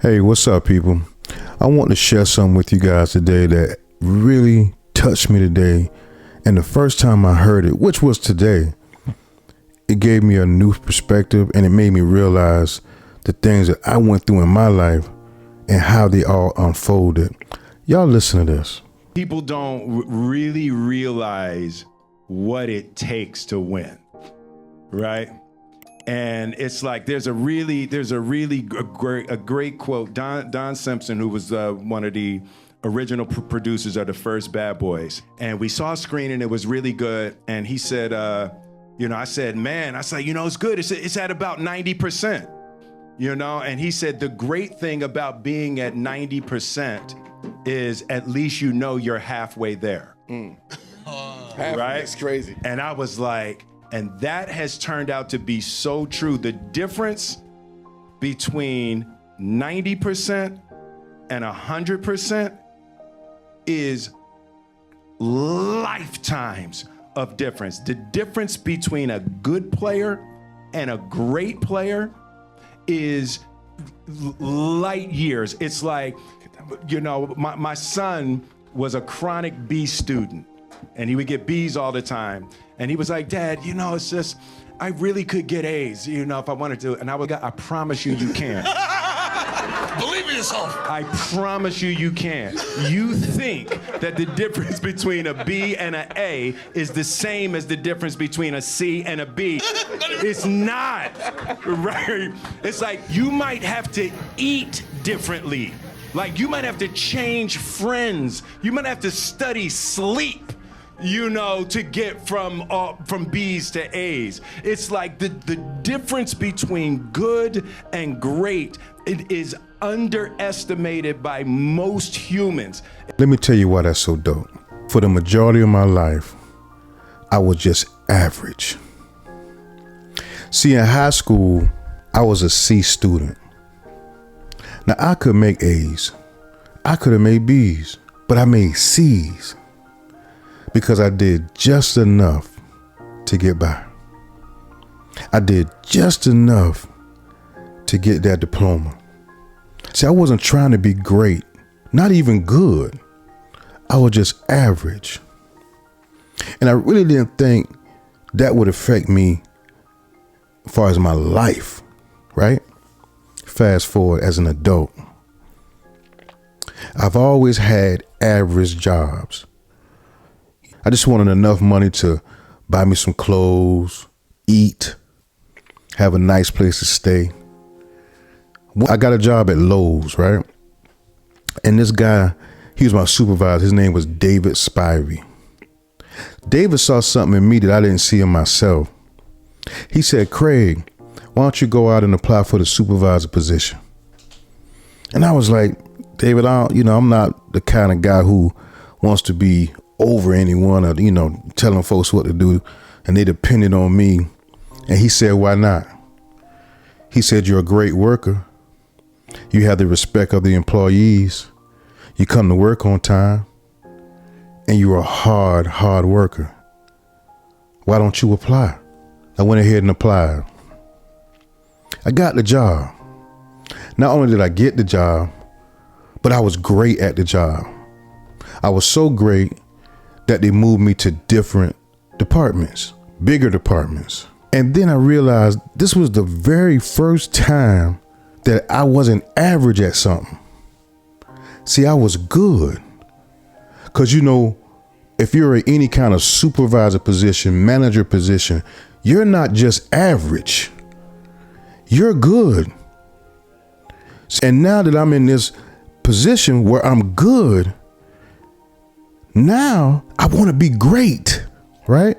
Hey, what's up, people? I want to share something with you guys today that really touched me today. And the first time I heard it, which was today, it gave me a new perspective and it made me realize the things that I went through in my life and how they all unfolded. Y'all listen to this. People don't really realize what it takes to win, right? And it's like there's a great quote. Don Simpson, who was one of the original producers of the first Bad Boys, and we saw a screen and it was really good. And he said, I said, it's good. It's at about 90%, And he said the great thing about being at 90% is at least you're halfway there. Halfway, right? That's crazy. And I was like. And that has turned out to be so true. The difference between 90% and 100% is lifetimes of difference. The difference between a good player and a great player is light years. It's like, my son was a chronic B student, and he would get B's all the time. And he was like, Dad, it's just, I really could get A's, if I wanted to. And I promise you can't. Believe in yourself. I promise you can't. You think that the difference between a B and an A is the same as the difference between a C and a B. It's not, right? It's like you might have to eat differently. Like you might have to change friends. You might have to study sleep, to get from B's to A's. It's like the difference between good and great, it is underestimated by most humans. Let me tell you why that's so dope. For the majority of my life, I was just average. See, in high school, I was a C student. Now, I could make A's. I could have made B's, but I made C's because I did just enough to get by. I did just enough to get that diploma. See, I wasn't trying to be great, not even good. I was just average. And I really didn't think that would affect me as far as my life, right? Fast forward as an adult. I've always had average jobs. I just wanted enough money to buy me some clothes, eat, have a nice place to stay. I got a job at Lowe's, right? And this guy, he was my supervisor. His name was David Spivey. David saw something in me that I didn't see in myself. He said, Craig, why don't you go out and apply for the supervisor position? And I was like, David, I'm not the kind of guy who wants to be over anyone or, telling folks what to do, and they depended on me. And he said, why not? He said, you're a great worker. You have the respect of the employees. You come to work on time, and you're a hard worker. Why don't you apply? I went ahead and applied. I got the job. Not only did I get the job, but I was great at the job. I was so great that they moved me to different departments, bigger departments. And then I realized this was the very first time that I wasn't average at something. See, I was good. Because, if you're in any kind of supervisor position, manager position, you're not just average. You're good. And now that I'm in this position where I'm good, now I want to be great, right?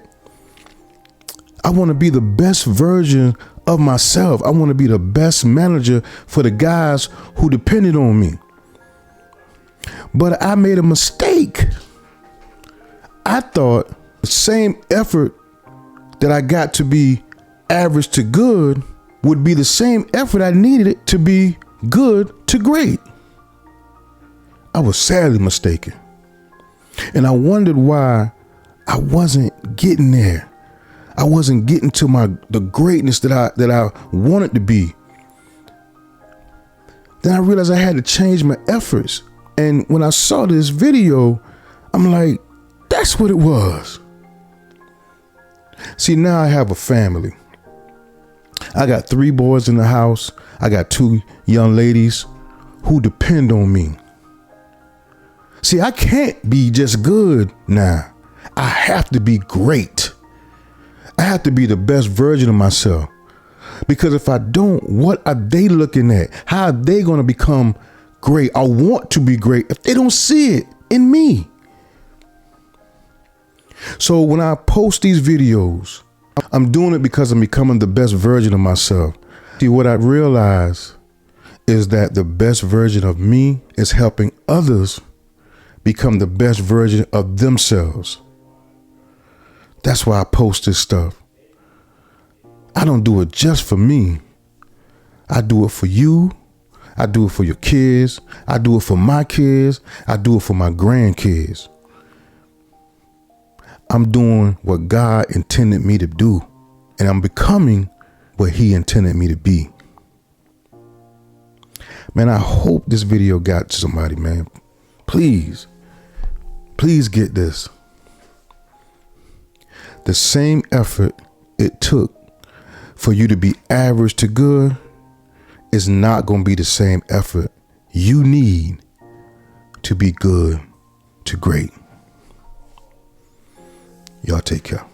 I want to be the best version of myself. I want to be the best manager for the guys who depended on me. But I made a mistake. I thought the same effort that I got to be average to good would be the same effort I needed to be good to great. I was sadly mistaken. And I wondered why I wasn't getting there. I wasn't getting to the greatness that I wanted to be. Then I realized I had to change my efforts. And when I saw this video, I'm like, that's what it was. See, now I have a family. I got 3 boys in the house. I got 2 young ladies who depend on me. See, I can't be just good now. I have to be great. I have to be the best version of myself. Because if I don't, what are they looking at? How are they going to become great? I want to be great if they don't see it in me. So when I post these videos, I'm doing it because I'm becoming the best version of myself. See, what I realize is that the best version of me is helping others become the best version of themselves. That's why I post this stuff. I don't do it just for me. I do it for you. I do it for your kids. I do it for my kids. I do it for my grandkids. I'm doing what God intended me to do, and I'm becoming what He intended me to be. Man, I hope this video got to somebody, man. Please get this. The same effort it took for you to be average to good is not going to be the same effort you need to be good to great. Y'all take care.